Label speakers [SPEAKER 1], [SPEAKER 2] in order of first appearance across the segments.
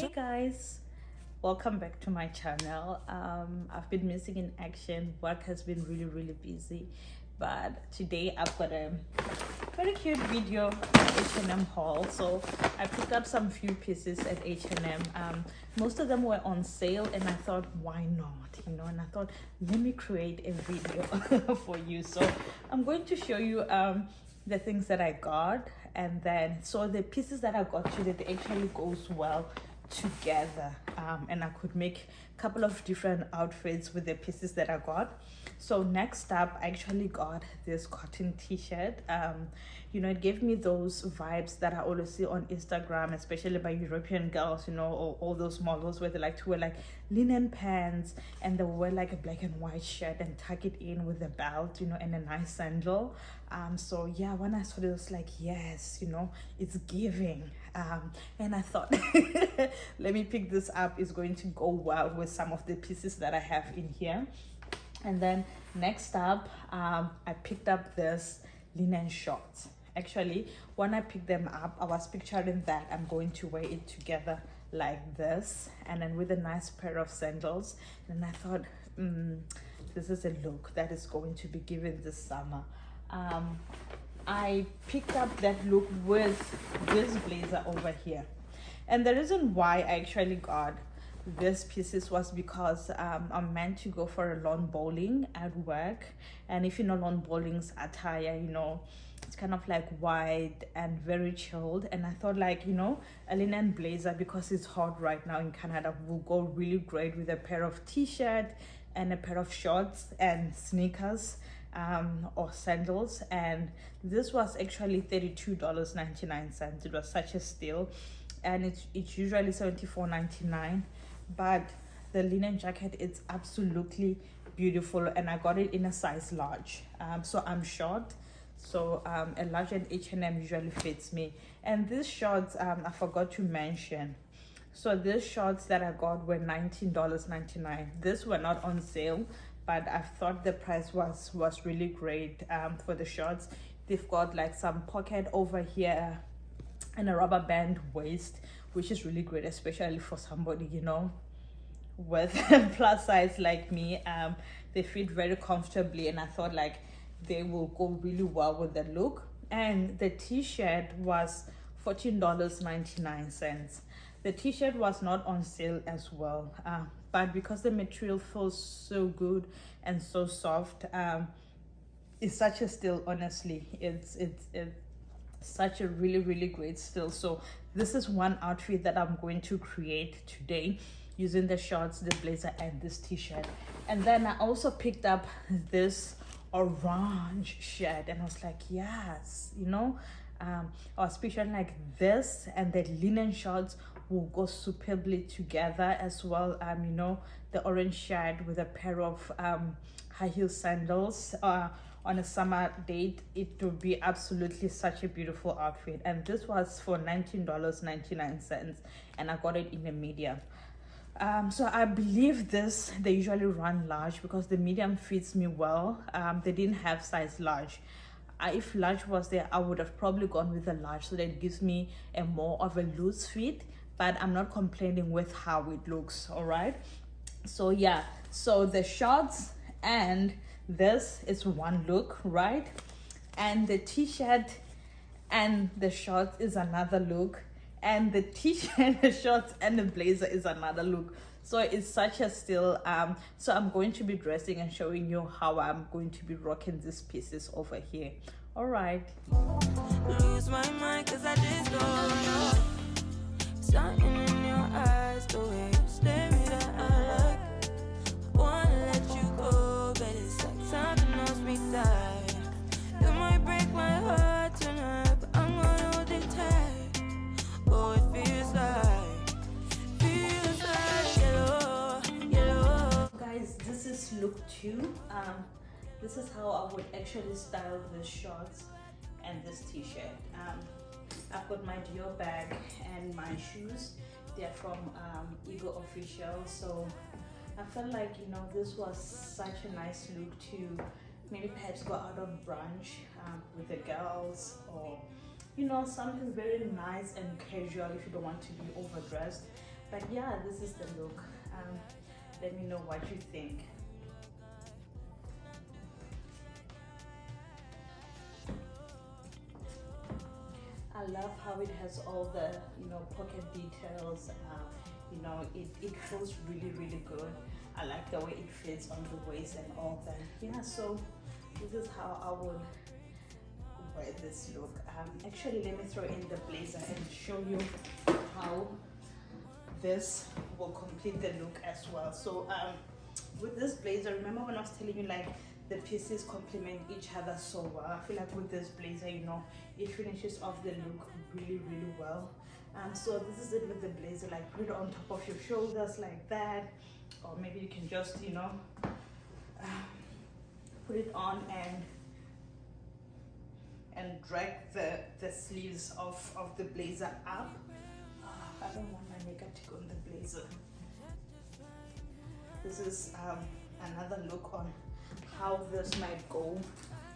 [SPEAKER 1] Hey guys, welcome back to my channel. I've been missing in action. Work has been really busy, but today I've got a very cute video H&M haul. So I picked up some few pieces at H&M. Most of them were on sale, and I thought, why not, and I thought, let me create a video for you. So I'm going to show you the things that I got, and then so the pieces that I got today, they actually goes well together, and I could make a couple of different outfits with the pieces that I got. So next up, I actually got this cotton t-shirt. It gave me those vibes that I always see on Instagram, especially by European girls, or all those models where they like to wear like linen pants, and they wear like a black and white shirt and tuck it in with a belt, and a nice sandal. So yeah, when I saw it, I was like, yes, it's giving. And I thought, let me pick this up. It's going to go well with some of the pieces that I have in here. And then next up, I picked up this linen shorts. Actually, when I picked them up, I was picturing that I'm going to wear it together like this, and then with a nice pair of sandals. And I thought, this is a look that is going to be given this summer. I picked up that look with this blazer over here, and the reason why I actually got these pieces was because I'm meant to go for a lawn bowling at work. And if you know lawn bowling's attire, it's kind of like white and very chilled, and I thought, like, a linen blazer, because it's hot right now in Canada, will go really great with a pair of t-shirt and a pair of shorts and sneakers, or sandals. And this was actually $32.99. It was such a steal, and it's usually $74.99. But the linen jacket, it's absolutely beautiful, and I got it in a size large. So I'm short, so a large at H&M usually fits me. And these shorts, I forgot to mention, so these shorts that I got were $19.99. These were not on sale, but I thought the price was really great for the shorts. They've got like some pocket over here and a rubber band waist, which is really great, especially for somebody with plus size like me. They fit very comfortably, and I thought like they will go really well with the look. And the t-shirt was $14.99. The t-shirt was not on sale as well, but because the material feels so good and so soft, it's such a steal. Honestly, it's such a really great steal. So this is one outfit that I'm going to create today using the shorts, the blazer, and this t-shirt. And then I also picked up this orange shirt, and I was like, yes, I was picturing like this and the linen shorts will go superbly together as well. The orange shirt with a pair of high heel sandals on a summer date, it would be absolutely such a beautiful outfit. And this was for $19.99, and I got it in a medium. So I believe they usually run large, because the medium fits me well. They didn't have size large. If large was there, I would have probably gone with a large, so that it gives me a more of a loose fit, but I'm not complaining with how it looks. All right, so yeah, so the shorts and this is one look, right? And the t-shirt and the shorts is another look, and the t-shirt, the shorts, and the blazer is another look. So it's such a steal. So I'm going to be dressing and showing you how I'm going to be rocking these pieces over here. All right. Lose my mind, 'cause I just don't know. Something in your eyes, the way you stare me that I like. Wanna let you go, but it's like something else me die. You might break my heart tonight, but I'm gonna hold it tight. Oh, it feels like yellow. Guys, this is look 2. This is how I would actually style the shorts and this t-shirt. I've got my Dior bag and my shoes. They're from Ego Official. So I felt like this was such a nice look to maybe perhaps go out on brunch with the girls, or something very nice and casual if you don't want to be overdressed. But yeah, this is the look. Let me know what you think. I love how it has all the, pocket details. It feels really, really good. I like the way it fits on the waist and all that. Yeah, so this is how I would wear this look. Actually, let me throw in the blazer and show you how this will complete the look as well. So with this blazer, remember when I was telling you like the pieces complement each other so well? I feel like with this blazer, it finishes off the look really, really well. So this is it with the blazer, like put it on top of your shoulders like that, or maybe you can just put it on and drag the sleeves of the blazer up. I don't want my makeup to go in the blazer. This is another look on how this might go.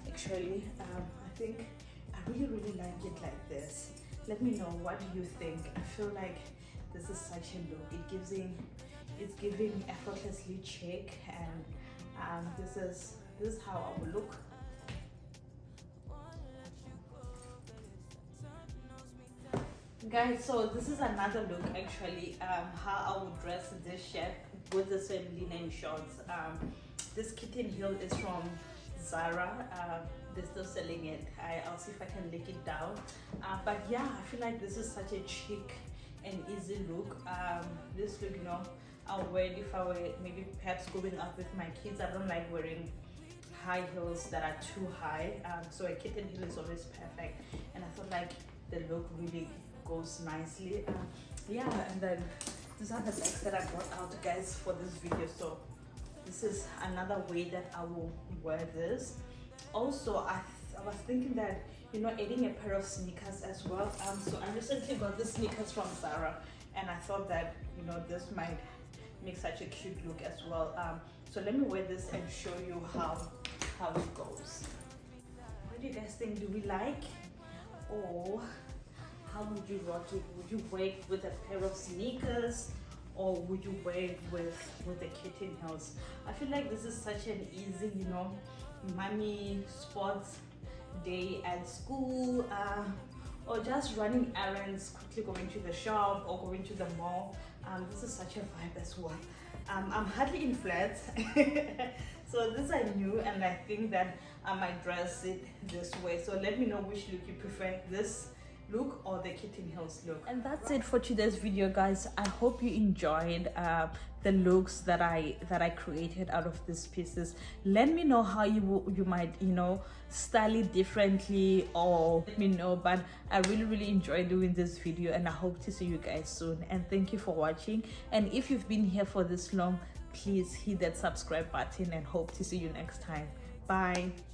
[SPEAKER 1] Actually, I think I really, really like it like this. Let me know, what do you think? I feel like this is such a look. It's giving effortlessly chic, and this is how I will look. Guys, so this is another look actually, how I would dress this shirt with the same linen shorts. This kitten heel is from Zara. They're still selling it. I'll see if I can link it down. But yeah, I feel like this is such a chic and easy look. This look, I'll wear it if I were maybe perhaps going out with my kids. I don't like wearing high heels that are too high. So a kitten heel is always perfect. And I thought like the look really goes nicely. Yeah, and then these are the legs that I brought out, guys, for this video. So this is another way that I will wear this. Also, I was thinking that adding a pair of sneakers as well. So I recently got the sneakers from Zara, and I thought that this might make such a cute look as well. So let me wear this and show you how it goes. What do you guys think? Do we like, or how would you rock it? Would you wear it with a pair of sneakers, or would you wear it with the kitten heels? I feel like this is such an easy, mommy sports day at school, or just running errands, quickly going to the shop or going to the mall. This is such a vibe as well. I'm hardly in flats, so this I knew, and I think that I might dress it this way. So let me know which look you prefer, this look or the kitten heels look. And that's it for today's video, guys. I hope you enjoyed the looks that I created out of these pieces. Let me know how you might style it differently, or let me know. But I really enjoyed doing this video, and I hope to see you guys soon. And thank you for watching. And if you've been here for this long, please hit that subscribe button, and hope to see you next time. Bye.